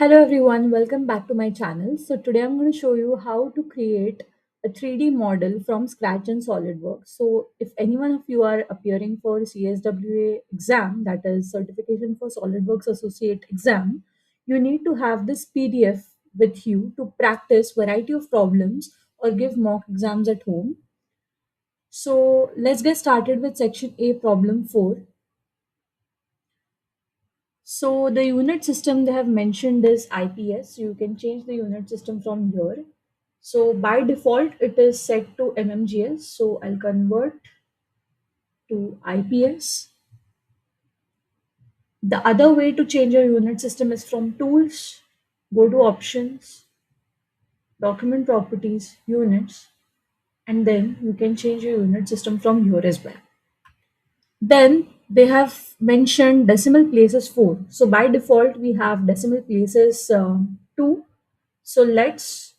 Hello everyone, welcome back to my channel. So today I'm going to show you how to create a 3D model from scratch in SolidWorks. So if any one of you are appearing for CSWA exam, that is Certification for SolidWorks Associate exam, you need to have this PDF with you to practice variety of problems or give mock exams at home. So let's get started with section A, problem 4. So the unit system they have mentioned is IPS. You can change the unit system from here. So by default, it is set to MMGS. So I'll convert to IPS. The other way to change your unit system is from tools, go to options, document properties, units, and then you can change your unit system from here as well. Then they have mentioned decimal places 4. So by default, we have decimal places 2. So let's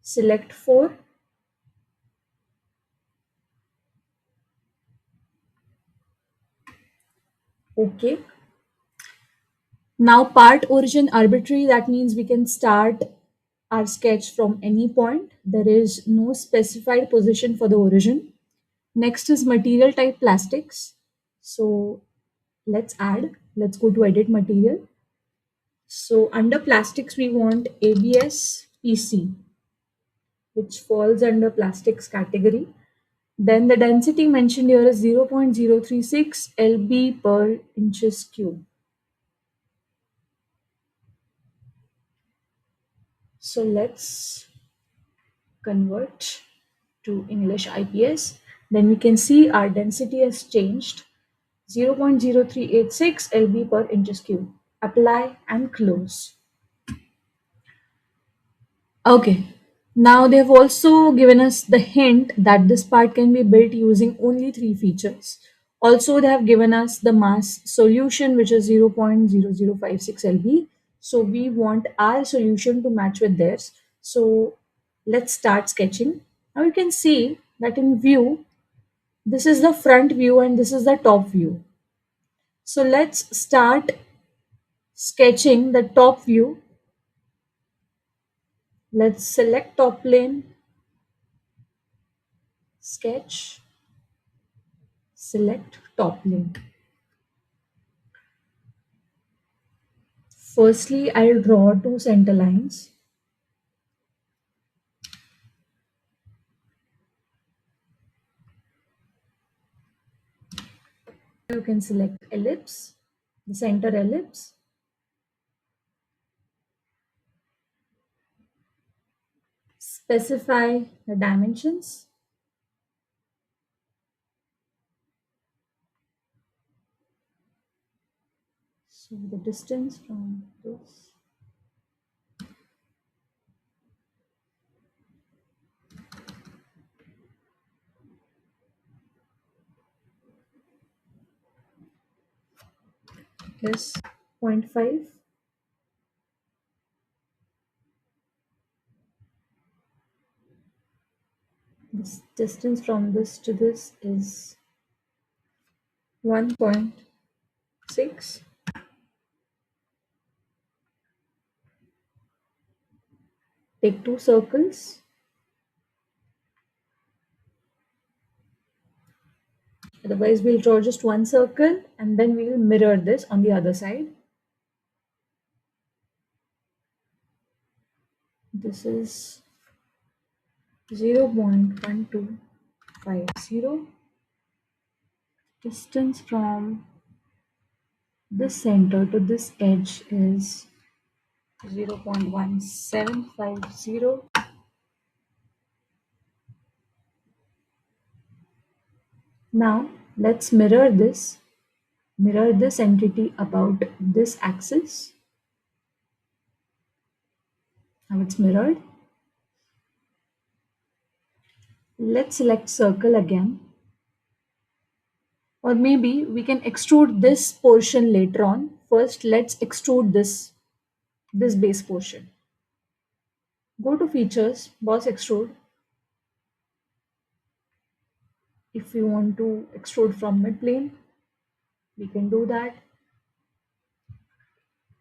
select 4. Okay. Now part origin arbitrary, that means we can start our sketch from any point. There is no specified position for the origin. Next is material type plastics. So let's go to edit material. So under plastics, we want ABS PC, which falls under plastics category. Then the density mentioned here is 0.036 lb per inches cube. So let's convert to English IPS. Then we can see our density has changed 0.0386 lb per inches cube. Apply and close. Okay. Now they have also given us the hint that this part can be built using only 3 features. Also, they have given us the mass solution, which is 0.0056 lb. So we want our solution to match with theirs. So let's start sketching. Now you can see that in view, this is the front view and this is the top view. So let's start sketching the top view. Let's select top plane, sketch, select top plane. Firstly, I'll draw 2 center lines. You can select ellipse, the center ellipse. Specify the dimensions. So the distance from this. Is 0.5. This distance from this to this is 1.6. Take 2 circles. Otherwise, we'll draw just 1 circle and then we'll mirror this on the other side. This is 0.1250. Distance from this center to this edge is 0.1750. Now let's mirror this entity about this axis. Now it's mirrored. Let's select circle again. Or maybe we can extrude this portion later on. First, let's extrude this base portion. Go to features, boss extrude. If we want to extrude from mid plane, we can do that.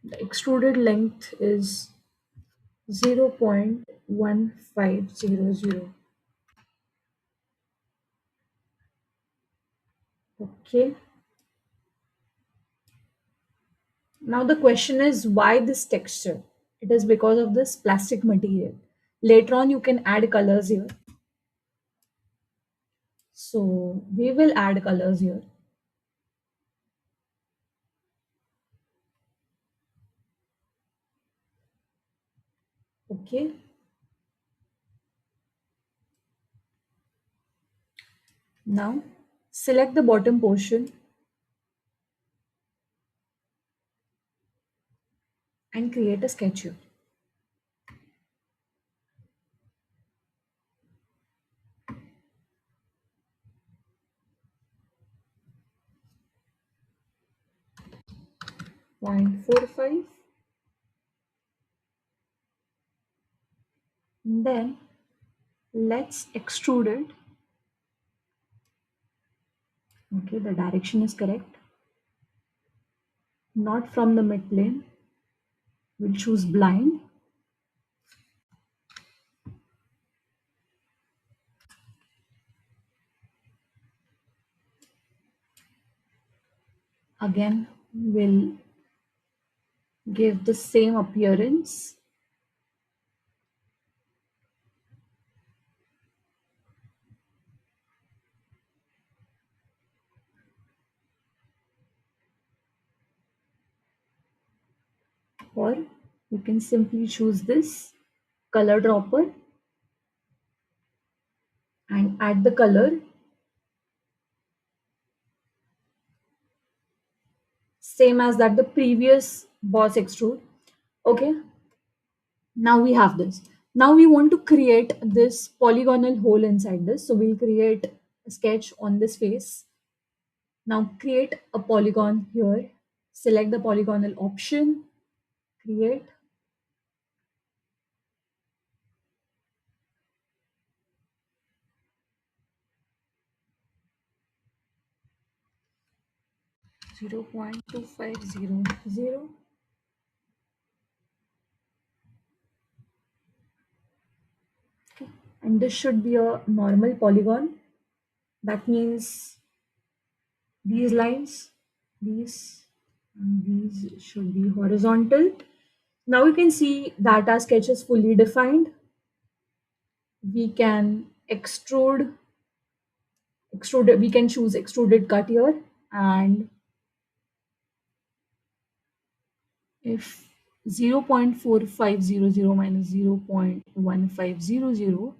The extruded length is 0.1500. Okay. Now the question is why this texture? It is because of this plastic material. Later on you can add colors here. So we will add colors here. Okay. Now select the bottom portion and create a sketch here. Point 0.45. And then let's extrude it. Okay, the direction is correct. Not from the mid plane. We'll choose blind. Again, we'll give the same appearance. Or you can simply choose this color dropper and add the color same as that the previous boss extrude. Okay, now we have this. Now we want to create this polygonal hole inside this. So we'll create a sketch on this face. Now create a polygon here. Select the polygonal option, create. Zero point 0.2500. Okay. And this should be a normal polygon. That means these lines, these, and these should be horizontal. Now you can see that our sketch is fully defined. We can extrude, we can choose extruded cut here, and if 0.4500 minus 0.1500,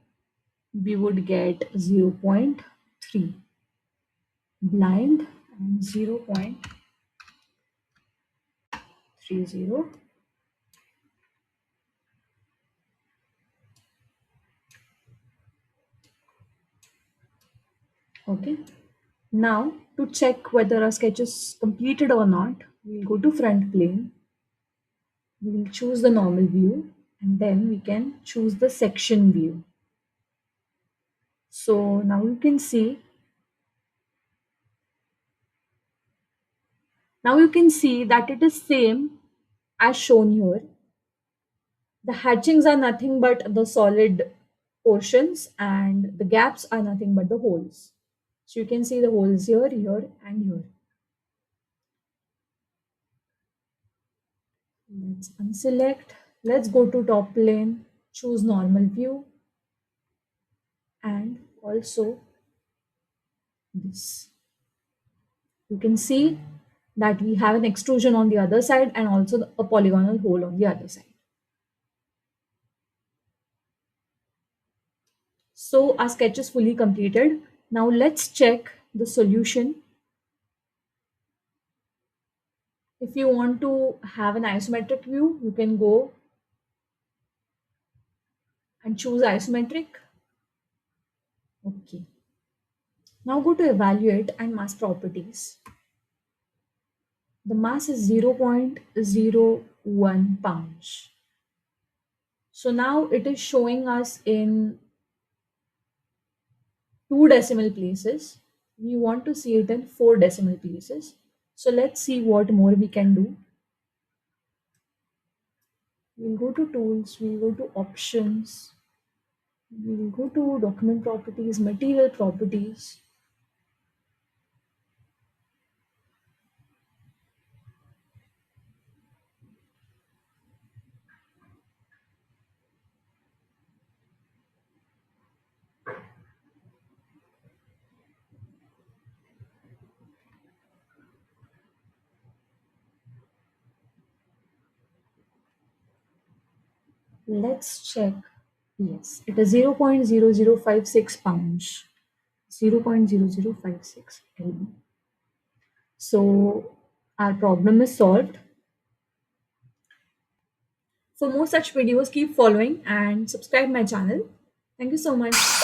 we would get 0.3 blind and 0.30. Okay. Now to check whether our sketch is completed or not, we'll go to front plane. We will choose the normal view and then we can choose the section view. So now you can see that it is same as shown here. The hatchings are nothing but the solid portions and the gaps are nothing but the holes. So you can see the holes here, here and here. Let's unselect. Let's go to top plane, choose normal view and also this. You can see that we have an extrusion on the other side and also a polygonal hole on the other side. So our sketch is fully completed. Now let's check the solution. If you want to have an isometric view, you can go and choose isometric. Okay. Now go to evaluate and mass properties. The mass is 0.01 pounds. So now it is showing us in two decimal places. We want to see it in four decimal places. So let's see what more we can do. We'll go to tools, we'll go to options, we'll go to document properties, material properties. Let's check. Yes, it is 0.0056 pounds. 0.0056 lb. So our problem is solved. For more such videos, keep following and subscribe my channel. Thank you so much.